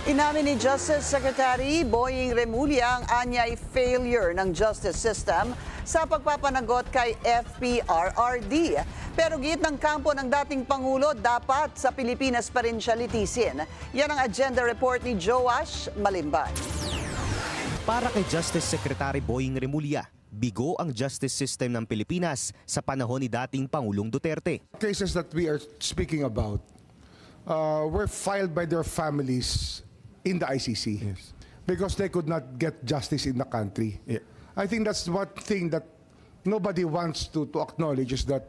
Inamin ni Justice Secretary Boying Remulla ang anyay failure ng justice system sa pagpapanagot kay FPRRD. Pero giit ng kampo ng dating Pangulo, dapat sa Pilipinas pa rin siya litisin. Yan ang agenda report ni Joash Malimban. Para kay Justice Secretary Boying Remulla, bigo ang justice system ng Pilipinas sa panahon ni dating Pangulong Duterte. Cases that we are speaking about were filed by their families in the ICC because they could not get justice in the country. I think that's one thing that nobody wants to acknowledge, is that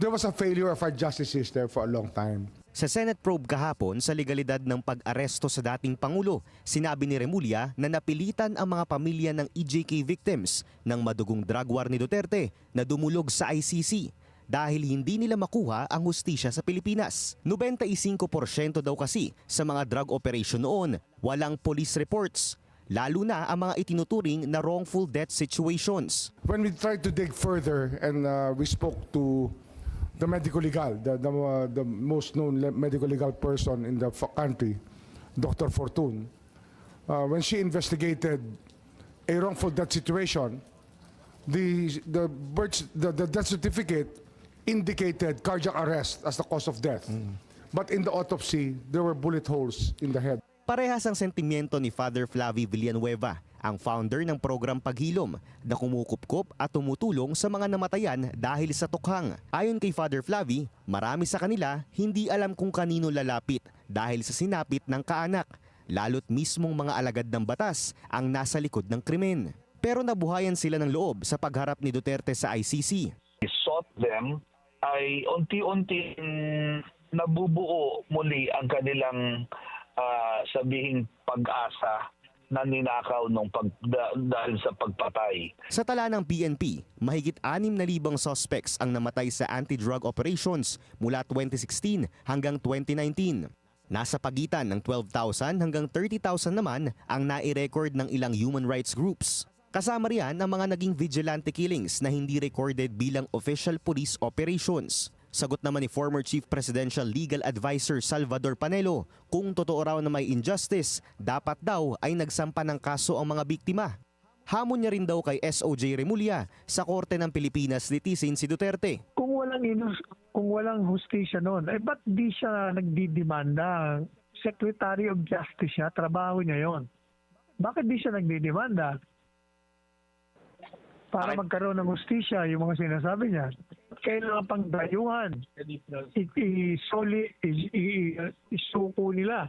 there was a failure of our justice system for a long time. Sa Senate probe kahapon sa legalidad ng pag-aresto sa dating Pangulo, sinabi ni Remulla na napilitan ang mga pamilya ng EJK victims ng madugong drug war ni Duterte na dumulog sa ICC dahil hindi nila makuha ang hustisya sa Pilipinas. 95% daw kasi sa mga drug operation noon, walang police reports, lalo na ang mga itinuturing na wrongful death situations. When we tried to dig further and we spoke to the medical legal, the most known medical legal person in the country, Dr. Fortun, when she investigated a wrongful death situation, the death certificate indicated cardiac arrest as the cause of death. But in the autopsy, there were bullet holes in the head. Parehas ang sentimiento ni Father Flavie Villanueva, ang founder ng program Paghilom, na kumukupkop at tumutulong sa mga namatayan dahil sa tukhang. Ayon kay Father Flavie, marami sa kanila hindi alam kung kanino lalapit dahil sa sinapit ng kaanak, lalo't mismong mga alagad ng batas ang nasa likod ng krimen. Pero nabuhayan sila ng loob sa pagharap ni Duterte sa ICC. We sought them ay unti-unti nabubuo muli ang kanilang sabihing pag-asa na ninakaw dahil sa pagpatay. Sa tala ng PNP, mahigit 6,000 suspects ang namatay sa anti-drug operations mula 2016 hanggang 2019. Nasa pagitan ng 12,000 hanggang 30,000 naman ang nai-record ng ilang human rights groups. Kasama riyan ang mga naging vigilante killings na hindi recorded bilang official police operations. Sagot naman ni former Chief Presidential Legal Advisor Salvador Panelo, kung totoo raw na may injustice, dapat daw ay nagsampa ng kaso ang mga biktima. Hamon niya rin daw kay SOJ Remulla sa Korte ng Pilipinas litisin si Duterte. Kung walang hustisya noon, ba't di siya nagdidemanda? Secretary of Justice siya, trabaho niya yon. Bakit di siya nagdidemanda? Para magkaroon ng hustisya, yung mga sinasabi niya, kailangan pang dayuhan. Isuko nila.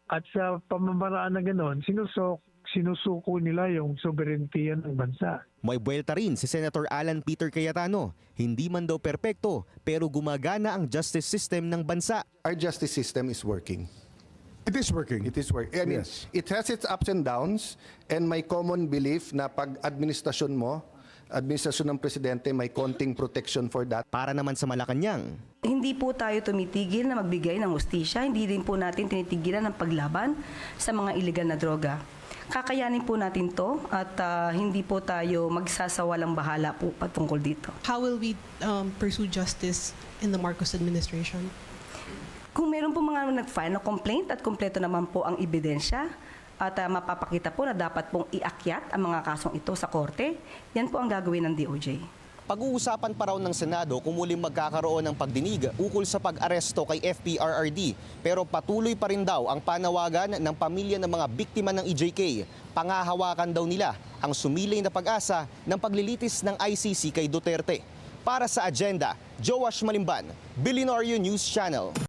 At sa pamamaraan na gano'n, sinusuko nila yung sovereignty ng bansa. May buwelta rin si Senator Alan Peter Cayetano. Hindi man daw perpekto, pero gumagana ang justice system ng bansa. Our justice system is working. It is working. It is working. I mean, Yes. it has its ups and downs, and may common belief na pag administrasyon ng presidente, may konting protection for that. Para naman sa Malacanang, Hindi po tayo tumitigil na magbigay ng hustisya, hindi din po natin tinitigilan ng paglaban sa mga illegal na droga. Kakayanin po natin to at hindi po tayo magsasawalang bahala po patungkol dito. How will we pursue justice in the Marcos administration? Kung meron po mga nag-file na complaint at kumpleto naman po ang ebidensya at mapapakita po na dapat pong iakyat ang mga kasong ito sa korte, yan po ang gagawin ng DOJ. pag-uusapan pa raw ng Senado kung muling magkakaroon ng pagdinig ukol sa pag-aresto kay FPRRD. Pero patuloy pa rin daw ang panawagan ng pamilya ng mga biktima ng EJK. Pangahawakan daw nila ang sumilay na pag-asa ng paglilitis ng ICC kay Duterte. Para sa Agenda, Joash Malimban, Billionaire News Channel.